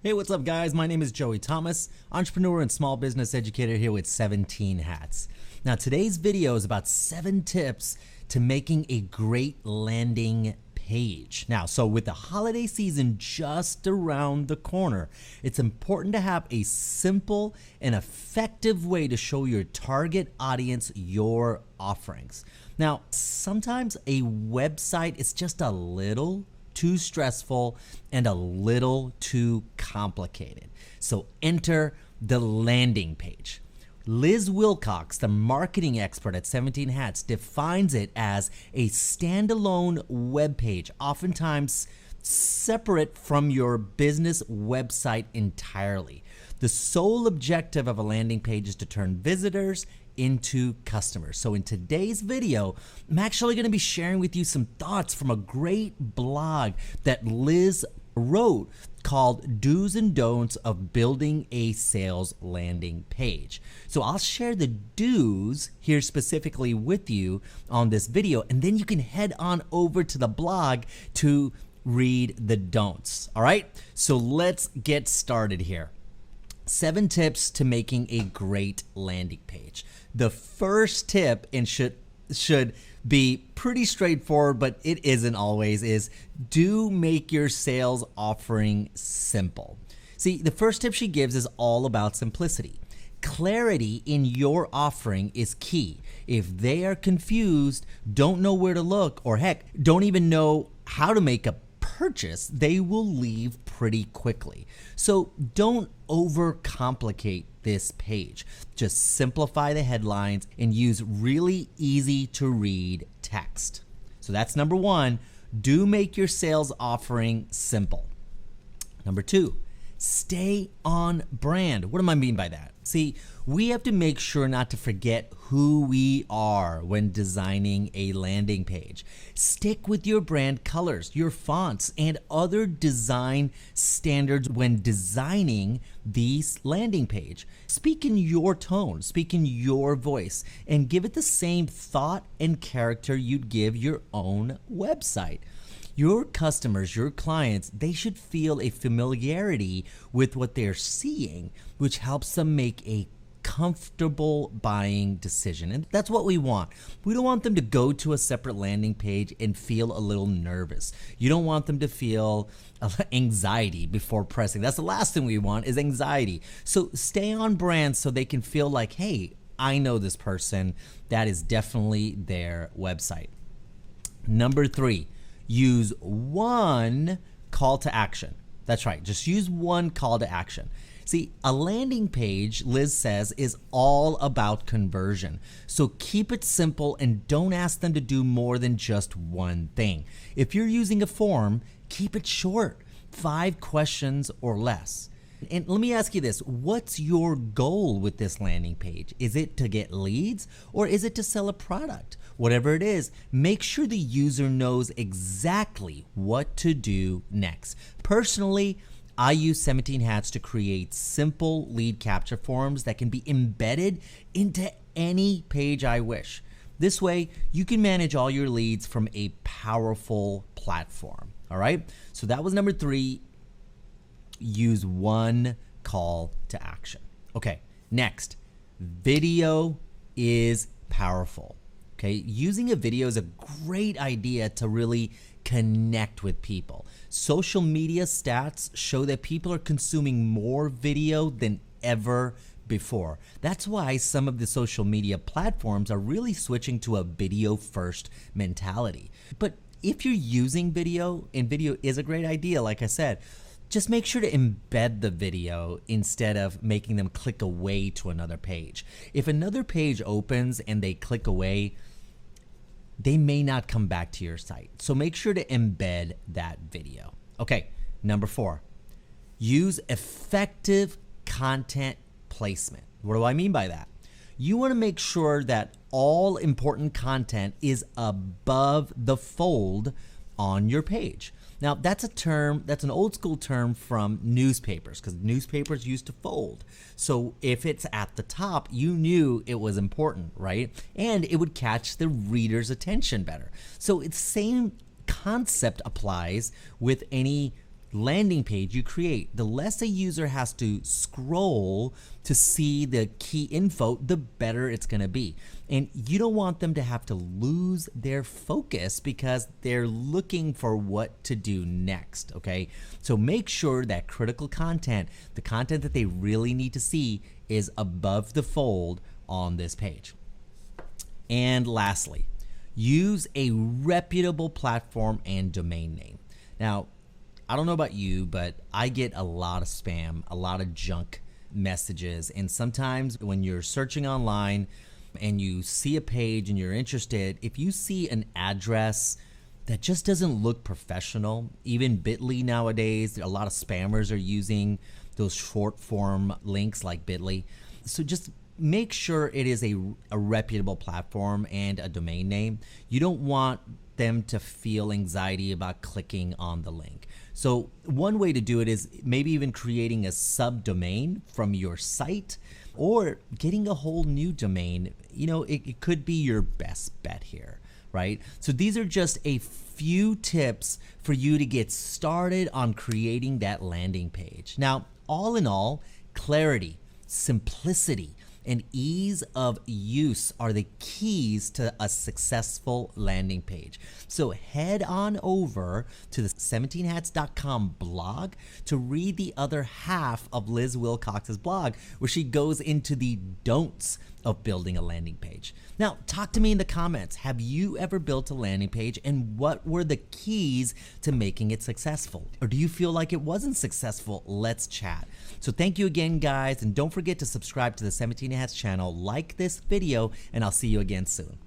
Hey, what's up, guys? My name is Joey Thomas, entrepreneur and small business educator here with 17 Hats. Now, today's video is about 7 tips to making a great landing page. Now, so with the holiday season just around the corner, it's important to have a simple and effective way to show your target audience your offerings. Now, sometimes a website is just a little too stressful and a little too complicated. So enter the landing page. Liz Wilcox, the marketing expert at 17 Hats, defines it as a standalone web page, oftentimes separate from your business website entirely. The sole objective of a landing page is to turn visitors into customers. So in today's video, I'm actually going to be sharing with you some thoughts from a great blog that Liz wrote called Do's and Don'ts of Building a Sales Landing Page. So I'll share the do's here specifically with you on this video, and then you can head on over to the blog to read the don'ts. All right, so let's get started here. 7 tips to making a great landing page. The first tip, and should be pretty straightforward, but it isn't always, is do make your sales offering simple. See, the first tip she gives is all about simplicity. Clarity in your offering is key. If they are confused, don't know where to look, or heck, don't even know how to make a purchase, they will leave pretty quickly. So don't overcomplicate this page. Just simplify the headlines and use really easy to read text. So that's number 1. Do make your sales offering simple. Number 2, stay on brand. What do I mean by that? See, we have to make sure not to forget who we are when designing a landing page. Stick with your brand colors, your fonts, and other design standards when designing these landing page. Speak in your tone, speak in your voice, and give it the same thought and character you'd give your own website. Your customers, your clients, they should feel a familiarity with what they're seeing, which helps them make a comfortable buying decision. And that's what we want. We don't want them to go to a separate landing page and feel a little nervous. You don't want them to feel anxiety before pressing. That's the last thing we want, is anxiety. So stay on brand so they can feel like, hey, I know this person. That is definitely their website. Number 3. Use one call to action. That's right, just use one call to action. See, a landing page, Liz says, is all about conversion. So keep it simple and don't ask them to do more than just one thing. If you're using a form, keep it short, 5 questions or less. And let me ask you this, what's your goal with this landing page? Is it to get leads or is it to sell a product? Whatever it is, make sure the user knows exactly what to do next. Personally, I use 17 Hats to create simple lead capture forms that can be embedded into any page I wish. This way, you can manage all your leads from a powerful platform. All right, so that was number 3. Use one call to action. Okay, next, video is powerful. Okay, using a video is a great idea to really connect with people. Social media stats show that people are consuming more video than ever before. That's why some of the social media platforms are really switching to a video first mentality. But if you're using video, and video is a great idea, like I said, just make sure to embed the video instead of making them click away to another page. If another page opens and they click away, they may not come back to your site. So make sure to embed that video. Okay, number 4, use effective content placement. What do I mean by that? You want to make sure that all important content is above the fold on your page. Now, that's a term, that's an old school term from newspapers, because newspapers used to fold. So if it's at the top, you knew it was important, right? And it would catch the reader's attention better. So it's same concept applies with any landing page you create, the less a user has to scroll to see the key info, the better it's going to be. And you don't want them to have to lose their focus because they're looking for what to do next, okay? So make sure that critical content, the content that they really need to see, is above the fold on this page. And lastly, use a reputable platform and domain name. Now, I don't know about you, but I get a lot of spam, a lot of junk messages. And sometimes when you're searching online and you see a page and you're interested, if you see an address that just doesn't look professional, even Bitly nowadays, a lot of spammers are using those short form links like Bitly. So just make sure it is a reputable platform and a domain name. You don't want them to feel anxiety about clicking on the link. So one way to do it is maybe even creating a subdomain from your site or getting a whole new domain. You know, it could be your best bet here, right? So these are just a few tips for you to get started on creating that landing page. Now, all in all, clarity, simplicity, and ease of use are the keys to a successful landing page. So head on over to the 17hats.com blog to read the other half of Liz Wilcox's blog, where she goes into the don'ts of building a landing page. Now, talk to me in the comments. Have you ever built a landing page, and what were the keys to making it successful? Or do you feel like it wasn't successful? Let's chat. So thank you again, guys, and don't forget to subscribe to the 17 Hats channel, like this video, and I'll see you again soon.